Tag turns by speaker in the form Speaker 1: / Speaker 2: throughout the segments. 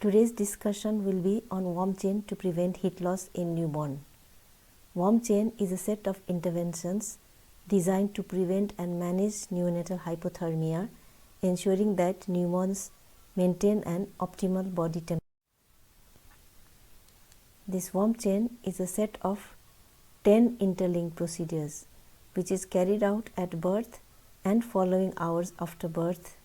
Speaker 1: Today's discussion will be on warm chain to prevent heat loss in newborn. Warm chain is a set of interventions designed to prevent and manage neonatal hypothermia, ensuring that newborns maintain an optimal body temperature. This warm chain is a set of 10 interlinked procedures which is carried out at birth and following hours after birth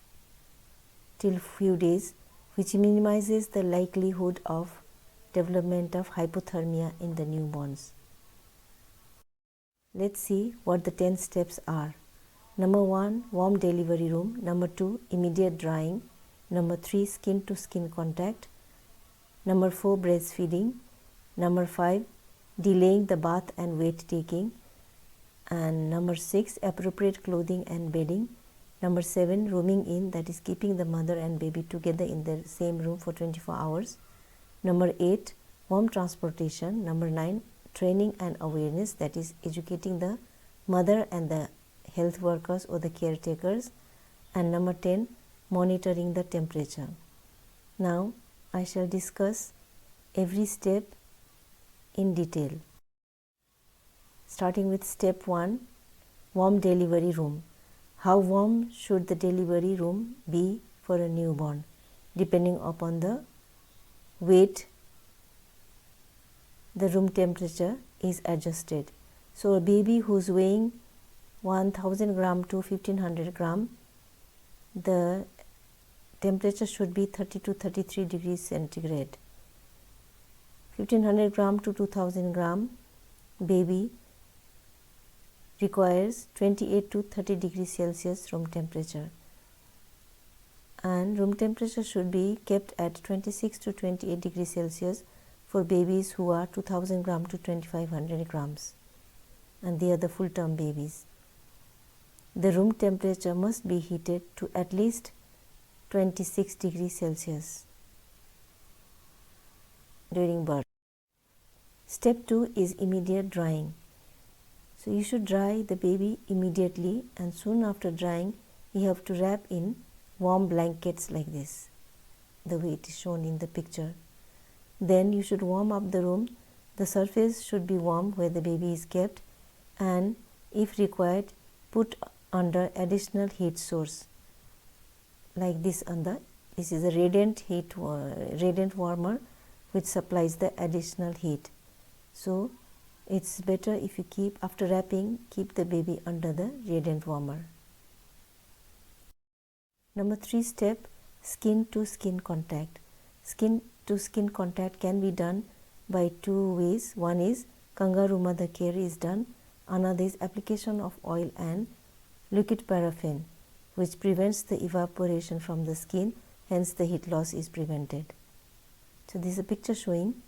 Speaker 1: till few days, which minimizes the likelihood of development of hypothermia in the newborns. Let's see what the 10 steps are. Number 1, warm delivery room. Number 2, immediate drying. Number 3, skin to skin contact. Number 4, breastfeeding. Number 5, delaying the bath and weight taking. And number 6, appropriate clothing and bedding. Number 7, rooming in, that is keeping the mother and baby together in the same room for 24 hours. Number 8, warm transportation. Number 9, training and awareness, that is educating the mother and the health workers or the caretakers. And number 10, monitoring the temperature. Now I shall discuss every step in detail. Starting with step 1, warm delivery room. How warm should the delivery room be for a newborn? Depending upon the weight, the room temperature is adjusted. So a baby who is weighing 1000 gram to 1500 gram, the temperature should be 30 to 33 degrees centigrade. 1500 gram to 2000 gram baby requires 28 to 30 degrees Celsius room temperature, and room temperature should be kept at 26 to 28 degrees Celsius for babies who are 2000 gram to 2500 grams, and they are the full term babies. The room temperature must be heated to at least 26 degrees Celsius during birth. Step 2 is immediate drying. So you should dry the baby immediately, and soon after drying you have to wrap in warm blankets like this, the way it is shown in the picture. Then you should warm up the room. The surface should be warm where the baby is kept, and if required put under additional heat source like this. This is a radiant warmer which supplies the additional heat. So it's better if you keep, after wrapping, keep the baby under the radiant warmer. Number 3 step, skin to skin contact. Skin to skin contact can be done by 2 ways. One is kangaroo mother care is done. Another is application of oil and liquid paraffin, which prevents the evaporation from the skin, hence the heat loss is prevented. So this is a picture showing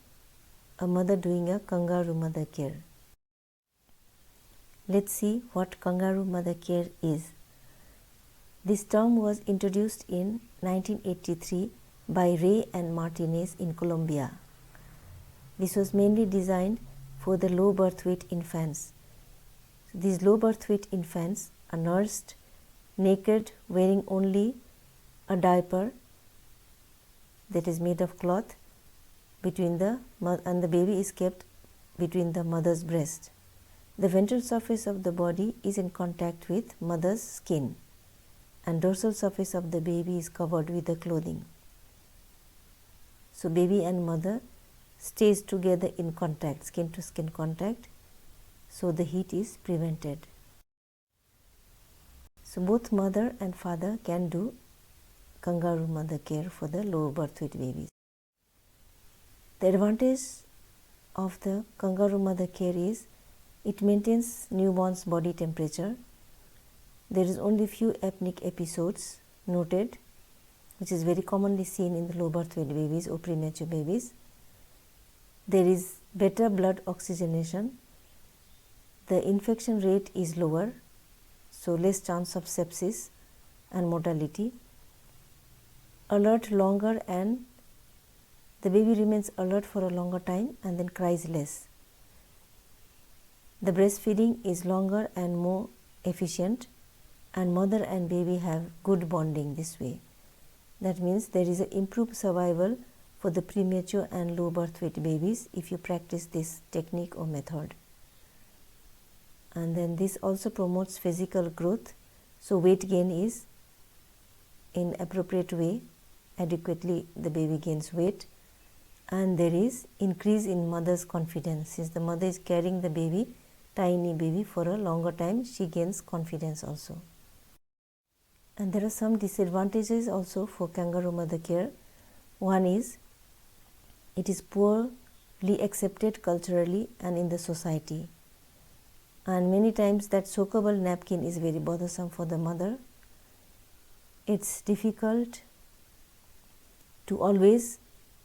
Speaker 1: a mother doing a kangaroo mother care. Let's see what kangaroo mother care is. This term was introduced in 1983 by Ray and Martinez in Colombia. This was mainly designed for the low birth weight infants. So these low birth weight infants are nursed naked, wearing only a diaper that is made of cloth between and the baby is kept between the mother's breast. The ventral surface of the body is in contact with mother's skin, and dorsal surface of the baby is covered with the clothing. So baby and mother stays together in contact, skin to skin contact, so the heat is prevented. So both mother and father can do kangaroo mother care for the low birth weight babies. The advantage of the kangaroo mother care is it maintains newborn's body temperature. There is only few apneic episodes noted, which is very commonly seen in the low birth weight babies or premature babies. There is better blood oxygenation. The infection rate is lower, so less chance of sepsis and mortality. Alert longer, and the baby remains alert for a longer time and then cries less. The breastfeeding is longer and more efficient, and mother and baby have good bonding this way. That means there is an improved survival for the premature and low birth weight babies if you practice this technique or method. And then this also promotes physical growth, so weight gain is in appropriate way, adequately the baby gains weight, and there is increase in mother's confidence. Since the mother is carrying the baby, tiny baby, for a longer time, she gains confidence also. And there are some disadvantages also for kangaroo mother care. One is it is poorly accepted culturally and in the society, and many times that soakable napkin is very bothersome for the mother. It's difficult to always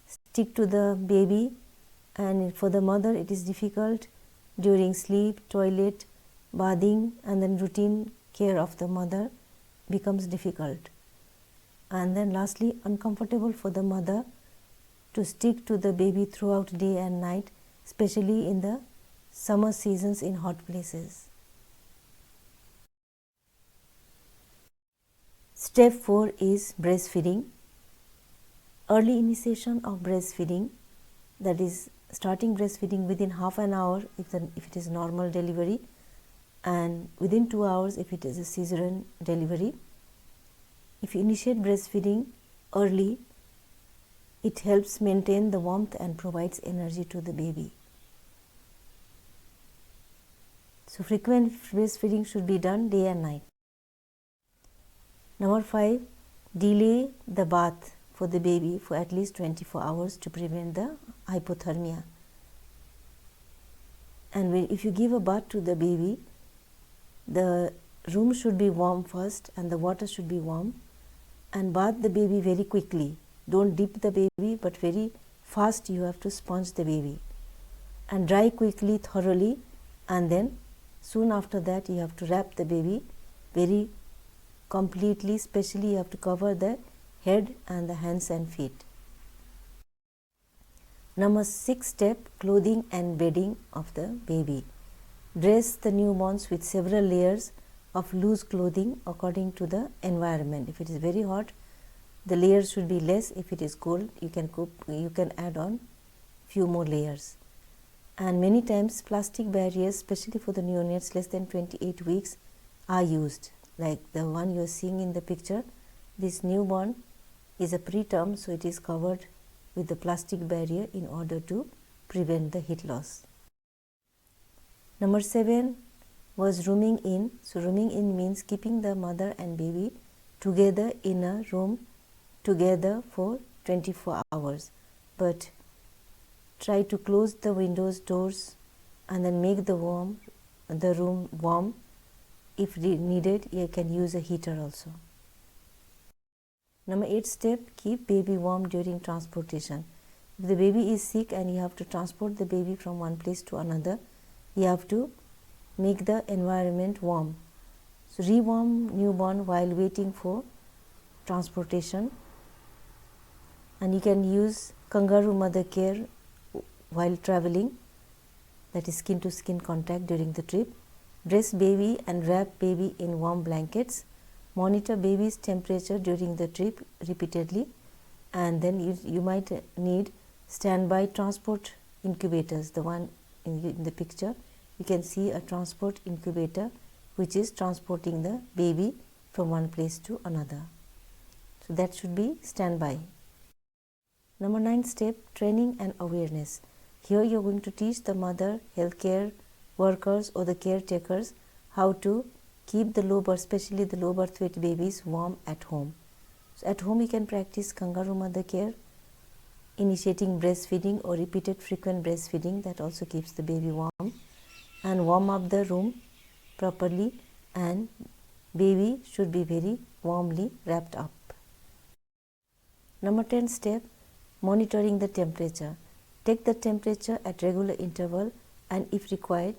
Speaker 1: stick to the baby, and for the mother it is difficult during sleep, toilet, bathing, and then routine care of the mother becomes difficult. And then lastly, uncomfortable for the mother to stick to the baby throughout day and night, especially in the summer seasons in hot places. Step 4 is breastfeeding. Early initiation of breastfeeding, that is starting breastfeeding within half an hour if it is normal delivery, and within 2 hours if it is a cesarean delivery. If you initiate breastfeeding early, it helps maintain the warmth and provides energy to the baby. So frequent breastfeeding should be done day and night. Number 5, delay the bath for the baby for at least 24 hours to prevent the hypothermia. And if you give a bath to the baby, the room should be warm first and the water should be warm, and bath the baby very quickly. Don't dip the baby, but very fast you have to sponge the baby, and dry quickly, thoroughly, and then soon after that you have to wrap the baby very completely, especially you have to cover the head and the hands and feet. Number 6 step, clothing and bedding of the baby. Dress the newborns with several layers of loose clothing according to the environment. If it is very hot, the layers should be less. If it is cold, you can add on few more layers. And many times plastic barriers, especially for the neonates less than 28 weeks, are used. Like the one you are seeing in the picture, this newborn is a preterm, so it is covered with the plastic barrier in order to prevent the heat loss. Number 7 was rooming in. So rooming in means keeping the mother and baby together in a room together for 24 hours, but try to close the windows, doors, and then make the room warm. If needed, you can use a heater also. Number 8 step, keep baby warm during transportation. If the baby is sick and you have to transport the baby from one place to another, you have to make the environment warm. So rewarm newborn while waiting for transportation, and you can use kangaroo mother care while traveling, that is skin to skin contact during the trip. Dress baby and wrap baby in warm blankets. Monitor baby's temperature during the trip repeatedly, and then you might need standby transport incubators. The one in the picture, you can see a transport incubator which is transporting the baby from one place to another. So that should be standby. Number 9 step, training and awareness. Here you are going to teach the mother, healthcare workers or the caretakers how to keep the low birth, especially the low birth weight babies, warm at home. So at home you can practice kangaroo mother care, initiating breastfeeding or repeated frequent breastfeeding, that also keeps the baby warm, and warm up the room properly, and baby should be very warmly wrapped up. Number 10 step, monitoring the temperature. Take the temperature at regular interval, and if required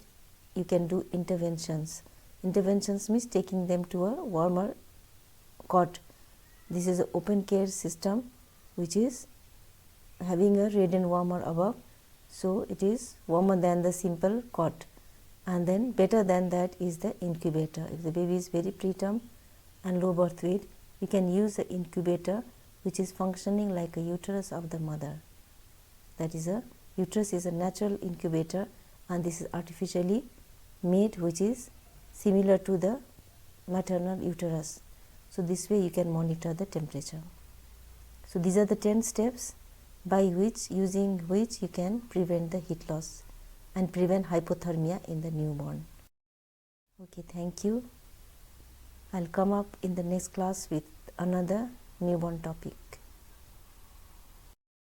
Speaker 1: you can do interventions. Interventions means taking them to a warmer cot. This is an open care system which is having a radiant warmer above, so it is warmer than the simple cot. And then better than that is the incubator. If the baby is very preterm and low birth weight, you can use the incubator which is functioning like a uterus of the mother. That is, a uterus is a natural incubator, and this is artificially made, which is similar to the maternal uterus. So this way you can monitor the temperature. So these are the 10 steps by which, using which you can prevent the heat loss and prevent hypothermia in the newborn. Okay, thank you. I'll come up in the next class with another newborn topic.